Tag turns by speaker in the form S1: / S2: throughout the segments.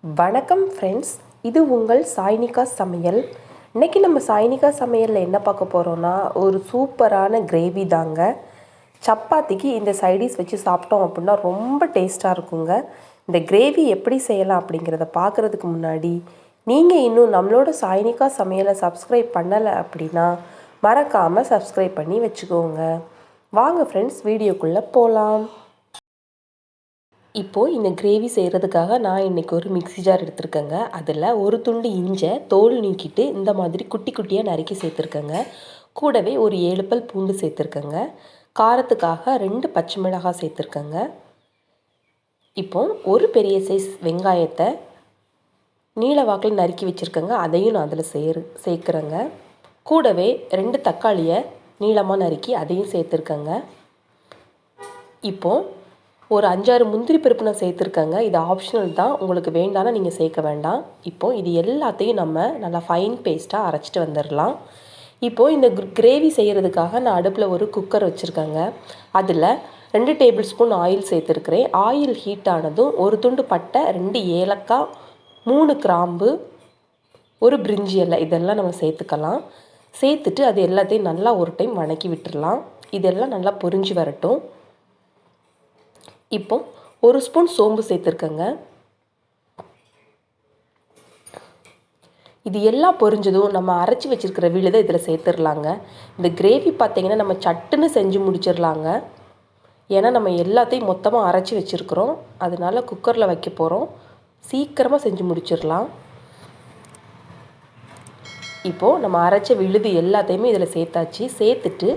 S1: வணக்கம் ஃப்ரெண்ட்ஸ், இது உங்கள் சாய்னிகா சமையல். இன்றைக்கி நம்ம சாய்னிகா சமையலில் என்ன பார்க்க போகிறோன்னா, ஒரு சூப்பரான கிரேவி தாங்க. சப்பாத்திக்கு இந்த சைடிஷ் வச்சு சாப்பிட்டோம் அப்படின்னா ரொம்ப டேஸ்ட்டாக இருக்குங்க. இந்த கிரேவி எப்படி செய்யலாம் அப்படிங்கிறத பார்க்குறதுக்கு முன்னாடி நீங்கள் இன்னும் நம்மளோட சாய்னிகா சமையலை சப்ஸ்கிரைப் பண்ணலை அப்படின்னா மறக்காமல் சப்ஸ்கிரைப் பண்ணி வச்சுக்கோங்க. வாங்க ஃப்ரெண்ட்ஸ், வீடியோக்குள்ளே போகலாம். இப்போது இந்த கிரேவி செய்கிறதுக்காக நான் இன்றைக்கி ஒரு மிக்ஸி ஜார் எடுத்திருக்கேங்க. அதில் ஒரு துண்டு இஞ்சை தோல் நீக்கிட்டு இந்த மாதிரி குட்டி குட்டியாக நறுக்கி சேர்த்துருக்கேங்க. கூடவே ஒரு 7 பல் பூண்டு சேர்த்துருக்கேங்க. காரத்துக்காக 2 பச்சை மிளகாய் சேர்த்துருக்கேங்க. இப்போ ஒரு பெரிய சைஸ் வெங்காயத்தை நீல வாக்கில் நறுக்கி வச்சுருக்கேங்க. அதையும் நான் அதில் சேர்க்குறேங்க. கூடவே 2 தக்காளியை நீளமாக நறுக்கி அதையும் சேர்த்துருக்கேங்க. இப்போது ஒரு 5-6 முந்திரி பருப்பு நான் சேர்த்துருக்கேங்க. இது ஆப்ஷனல் தான், உங்களுக்கு வேண்டாம்னா நீங்கள் சேர்க்க வேண்டாம். இப்போது இது எல்லாத்தையும் நம்ம நல்லா ஃபைன் பேஸ்ட்டாக அரைச்சிட்டு வந்துடலாம். இப்போது இந்த கிரேவி செய்கிறதுக்காக நான் அடுப்பில் ஒரு குக்கர் வச்சுருக்கேங்க. அதில் 2 டேபிள் ஸ்பூன் ஆயில் சேர்த்துருக்குறேன். ஆயில் ஹீட் ஆனதும் ஒரு துண்டு பட்டை, 2 ஏலக்காய், 3 கிராம்பு, ஒரு பிரிஞ்சி இலை இதெல்லாம் நம்ம சேர்த்துக்கலாம். சேர்த்துட்டு அது எல்லாத்தையும் நல்லா ஒரு டைம் வணக்கி விட்டுடலாம். இதெல்லாம் நல்லா பொரிஞ்சு வரட்டும். இப்போ ஒரு ஸ்பூன் சோம்பு சேர்த்துருக்கேங்க. இது எல்லாம் பொரிஞ்சதும் நம்ம அரைச்சி வச்சுருக்கிற விழுதை இதில் சேர்த்துடலாங்க. இந்த கிரேவி பார்த்திங்கன்னா நம்ம சட்டுன்னு செஞ்சு முடிச்சிடலாங்க. ஏன்னா நம்ம எல்லாத்தையும் மொத்தமாக அரைச்சி வச்சுருக்குறோம். அதனால குக்கரில் வைக்க போகிறோம். சீக்கிரமாக செஞ்சு முடிச்சிடலாம். இப்போது நம்ம அரைச்ச விழுது எல்லாத்தையுமே இதில் சேர்த்தாச்சு. சேர்த்துட்டு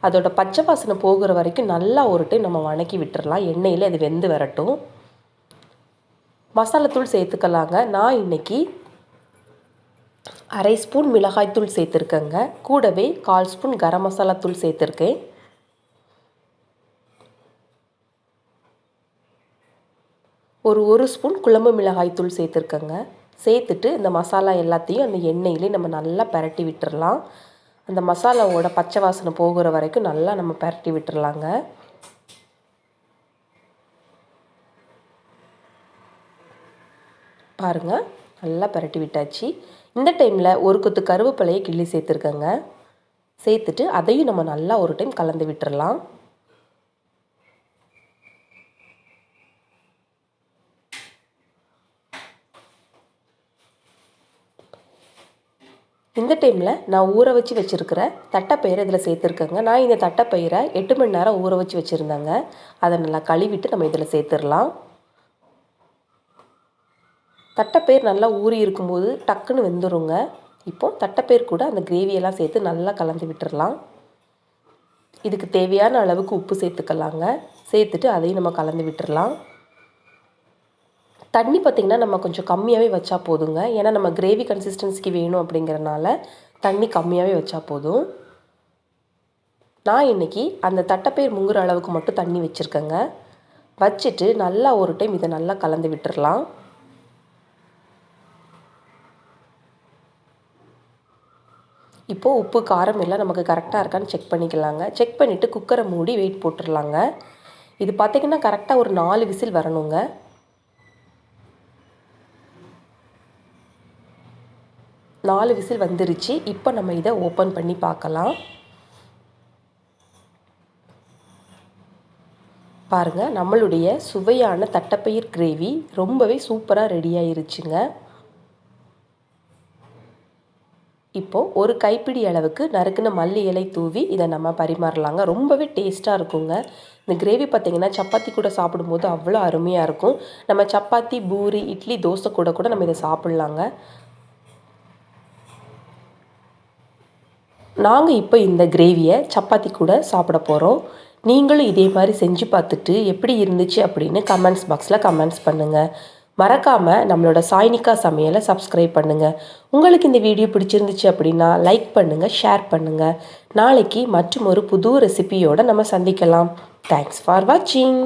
S1: அதோட பச்சை வாசனை போகிற வரைக்கும் நல்லா ஒரு டைம் நம்ம வணக்கி விட்டுறலாம். எண்ணெயில் அது வெந்து வரட்டும். மசாலாத்தூள் சேர்த்துக்கலாங்க. நான் இன்றைக்கி 1/2 ஸ்பூன் மிளகாய்த்தூள் சேர்த்துருக்கேங்க. கூடவே 1/4 ஸ்பூன் கரம் மசாலா தூள் சேர்த்துருக்கேன். ஒரு ஸ்பூன் குழம்பு மிளகாய்த்தூள் சேர்த்துருக்கேங்க. சேர்த்துட்டு இந்த மசாலா எல்லாத்தையும் அந்த எண்ணெயிலே நம்ம நல்லா பரட்டி விட்டுறலாம். அந்த மசாலாவோட பச்சை வாசனை போகிற வரைக்கும் நல்லா நம்ம பரட்டி விட்டுறலாங்க. பாருங்கள், நல்லா பரட்டி விட்டாச்சு. இந்த டைமில் ஒரு கொத்து கருவேப்பிலையை கிள்ளி சேர்த்துருக்கேங்க. சேர்த்துட்டு அதையும் நம்ம நல்லா ஒரு டைம் கலந்து விட்டுறலாம். இந்த டைமில் நான் ஊற வச்சு வச்சுருக்கிற தட்டைப்பயிரை இதில் சேர்த்துருக்கேங்க. நான் இந்த தட்டைப்பயிரை 8 மணி நேரம் ஊற வச்சு வச்சுருந்தேங்க. அதை நல்லா கழுவிட்டு நம்ம இதில் சேர்த்துடலாம். தட்டைப்பயிர் நல்லா ஊறி இருக்கும்போது டக்குன்னு வெந்துருங்க. இப்போது தட்டைப்பயிர் கூட அந்த கிரேவியெல்லாம் சேர்த்து நல்லா கலந்து விட்டுடலாம். இதுக்கு தேவையான அளவுக்கு உப்பு சேர்த்துக்கலாங்க. சேர்த்துட்டு அதையும் நம்ம கலந்து விட்டுடலாம். தண்ணி பார்த்திங்கன்னா நம்ம கொஞ்சம் கம்மியாகவே வச்சா போதுங்க. ஏன்னா நம்ம கிரேவி கன்சிஸ்டன்சிக்கு வேணும் அப்படிங்கிறனால தண்ணி கம்மியாகவே வச்சா போதும். நான் இன்றைக்கி அந்த தட்டைப்பயிர் முங்குற அளவுக்கு மட்டும் தண்ணி வச்சுருக்கேங்க. வச்சுட்டு நல்லா ஒரு டைம் இதை நல்லா கலந்து விட்டுறலாம். இப்போது உப்பு காரம் எல்லாம் நமக்கு கரெக்டாக இருக்கான்னு செக் பண்ணிக்கலாங்க. செக் பண்ணிவிட்டு குக்கரை மூடி வெயிட் போட்டுடலாங்க. இது பார்த்திங்கன்னா கரெக்டாக ஒரு 4 விசில் வரணுங்க. 4 விசில் வந்துருச்சு. இப்போ நம்ம இதை ஓப்பன் பண்ணி பார்க்கலாம். பாருங்கள், நம்மளுடைய சுவையான தட்டைப்பயிர் கிரேவி ரொம்பவே சூப்பராக ரெடி ஆயிருச்சுங்க. இப்போது ஒரு கைப்பிடி அளவுக்கு நறுக்குன மல்லி இலை தூவி இதை நம்ம பரிமாறலாங்க. ரொம்பவே டேஸ்ட்டாக இருக்குங்க. இந்த கிரேவி பார்த்திங்கன்னா சப்பாத்தி கூட சாப்பிடும்போது அவ்வளோ அருமையாக இருக்கும். நம்ம சப்பாத்தி, பூரி, இட்லி, தோசை கூட நம்ம இதை சாப்பிட்லாங்க. நாங்கள் இப்போ இந்த கிரேவியை சப்பாத்தி கூட சாப்பிட போகிறோம். நீங்களும் இதே மாதிரி செஞ்சு பார்த்துட்டு எப்படி இருந்துச்சு அப்படின்னு கமெண்ட்ஸ் பாக்ஸில் கமெண்ட்ஸ் பண்ணுங்கள். மறக்காமல் நம்மளோட சாய்னிகா சமையலை சப்ஸ்கிரைப் பண்ணுங்கள். உங்களுக்கு இந்த வீடியோ பிடிச்சிருந்துச்சு அப்படின்னா லைக் பண்ணுங்கள், ஷேர் பண்ணுங்கள். நாளைக்கு மற்றும் ஒரு புது ரெசிபியோடு நம்ம சந்திக்கலாம். தேங்க்ஸ் ஃபார் வாட்சிங்.